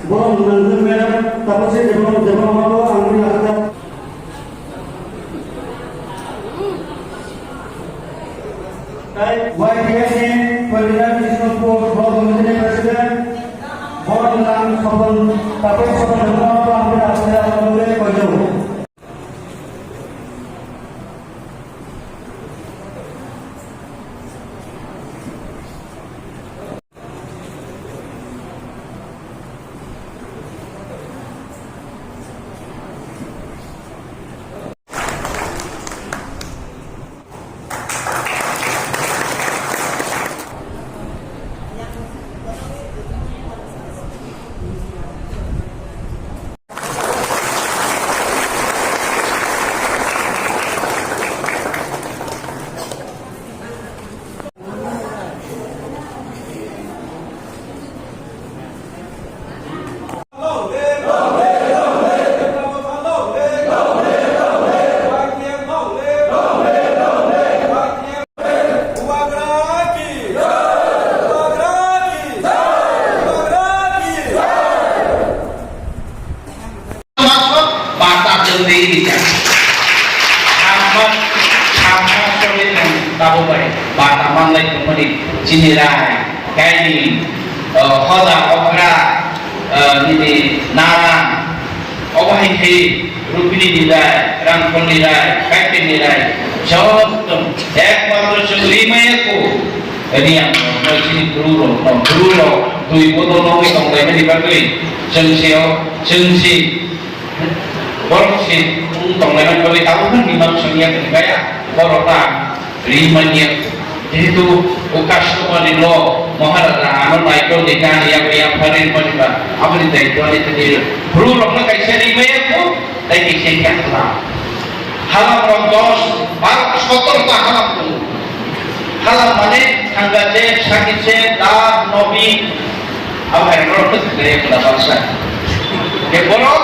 Bom, nanti mereka tapi sih jemaah malu angin ada. Baik, YPSN Koloi Krishnapur Blok Committee President, Bom dalam sopan tapi sopan jemaah malu angin ada boleh kau. Cinirai, kaini, hoda, okra, ini narang, obahi, rupini nilai, rangkong nilai, kaki nilai, jauh tu, ekmater lima aku, ini yang macam guru, dui botol nomi tong lima dibagi, cengsi, borsi, tong lima dibagi tahu kan lima senyap dibaya, borota, lima niat. Itu customer ni lo maharaja anu naikol dekan yang panen paniba apa ni itu ani tadi perlu lo nak kaisa ni aku lagi sekian halam rondos bar sotor tak halam tu halam mana angga je sakit je dah nobi apa yang lo tu saya pada bahasa ke bolok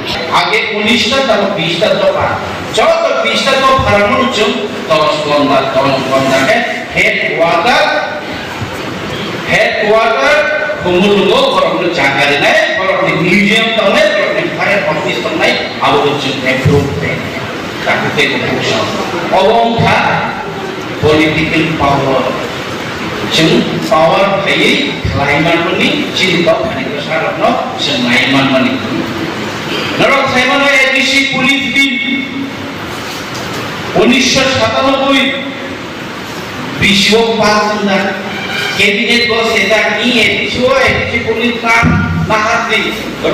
आगे 19 तक 20 तक तो पा जो तो 20 तक तो फरमुन जो तोस कोंदा के हेडक्वार्टर कुमुलुगो फरमुन जागारे नै फरमुन म्यूजियम तो नै फरमुन फायर ऑफिस तो नै अब जो एप्रूव पे ताकते को पूछो अवंखा पॉलिटिकल पावर जों पावर थायै लाइमान मनि चिन्ता खानि को सारनो जों लाइमान मनि नरक साइमन एडिसी पुलिस बिल 1997 विश्व पास ना कैबिनेट को सेदा की एडिसी पुलिस का महाती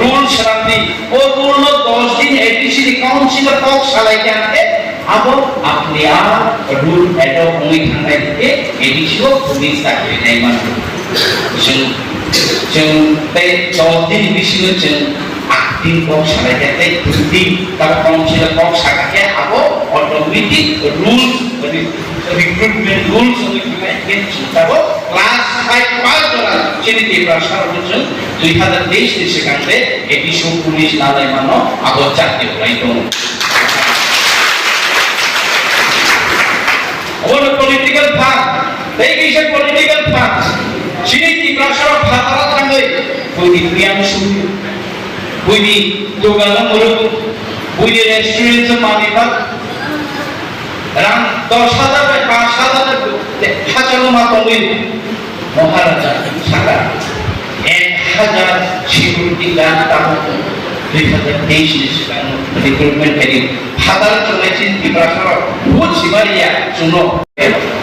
रूल शराबी और रूल नो 10 दिन एडिसी काउंसिल टॉक सलाई जाते अब अपने आप रूल एडॉप्ट होई खाने के एडिसी पुलिस का नहीं मान जों 10 दिन विश्व जों aktif kok salah kita penting kalau konsil kok sakitnya apa automatic rules recruitment rules untuk kita kita kelas 5 pas dolar jadi Tipra sekarang 2023 di sekarang edisi pulis nalai mana aku cak di mulai itu orang political party tapi political party jadi Tipra sekarang hatarat ramai politik yang sulit Budi dogalan mulut, budi restoran semanipat, rang 10,000 by 5,000 hajar rumah tungguin, maharaja sangat, 1,000 security guard tahu, 3,000 recruitment dari, hajar terlebih di Brasil, buat siapa suno,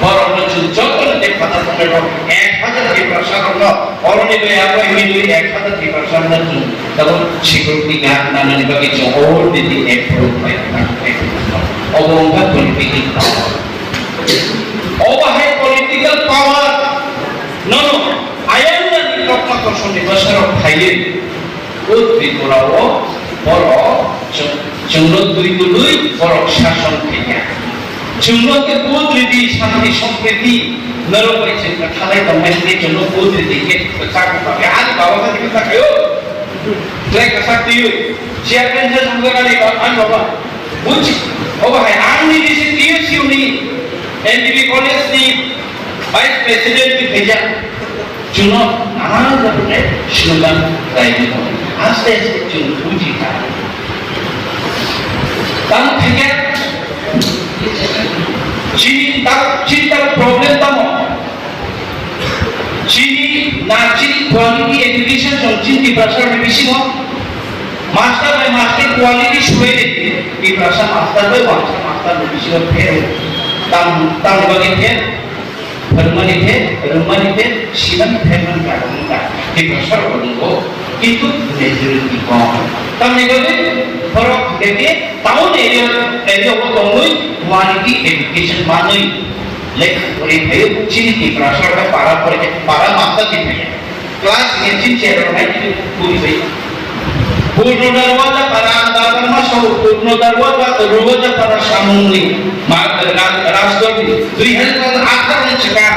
orang menjujur nanti hajar terlebih, 1,000 di Brasil orang itu apa ini 1,000 di Brasil nanti. Kalau security guard nana dibagi jauh di approve obongan political power overhead political power no ayam dan dikatakan kosong di besar kaya ut dikurawo borok jumlah dui borok sason kaya jumlah ke putri di santi sompriti nero percaya kalai teman ini jumlah putri dikit bercakup pakai hari bawah tadi kita kayo Like sakti you, siapa yang sudah kali kan bapak, bunyi, oh bahaya, angin di sini dia siuni, MBB college ni vice president di kerja, Juno, নানা ধরনের slogan গাইতে হবে। আস্তে আস্তে চলুন বুঝি তার থেকে চিন্তার প্রবলেম তেমন চিনি না চিনি কোয়ালিটি এডুকেশন চিন্তি ভাষার বেশি হয় মাস্টার বাই মাস্টার কোয়ালিটি শুয়ে দিতে এই ভাষা মাস্টার বাই মাস্টার বেশি হয় ফের তার লগে ফের রুমানিতে শিলাম ফেরমান কাটুনটা এই ভাষার বলব কিন্তু মেজরিটি কম তার নেগবে ফরক দেখে তাও এরিয়া তমই কোয়ালিটি এডুকেশন মানই লেখা করে ভাইও চিনি ভাষাটা পারা মাস্টার দিতে ক্লাস নিয়েছি চেয়ারম্যান বুঝবে পূর্ণ দরওয়াজা para andar masuk purno darbata para samungli রাষ্ট্রপতি 2018 mencekam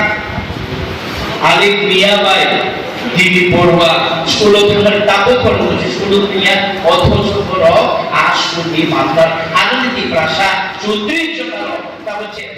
Alif Mia Bai di Purwa sepuluh tahun tahu kalau sepuluh punya otot sepuluh asli mantar ada di Prasa Sutri Cokro tahu cek